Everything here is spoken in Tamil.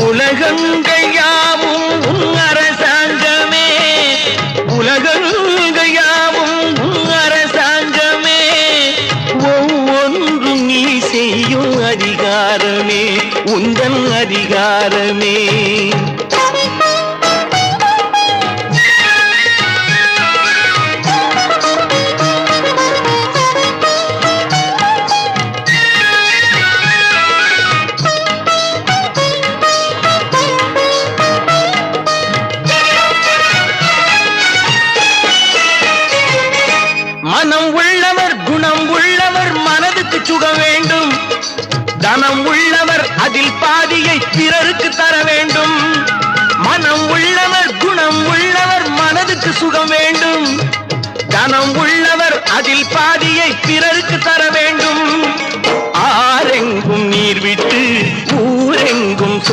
உலகங்கள் யாவும் உன் அரசாங்கமே, உலகங்கள் யாவும் உன் அரசாங்கமே, ஒவ்வொன்றும் நீ செய்யும் அதிகாரமே உந்தன் அதிகாரமே. மனம் உள்ளவர் குணம் உள்ளவர் மனதுக்கு சுகம் வேண்டும், தனம் உள்ளவர் அதில் பாதியை பிறருக்கு தர வேண்டும். மனம் உள்ளவர் குணம் உள்ளவர் மனதுக்கு சுகம் வேண்டும், தனம் உள்ளவர் அதில் பாதியை பிறருக்கு தர வேண்டும். ஆரெங்கும் நீர் விட்டு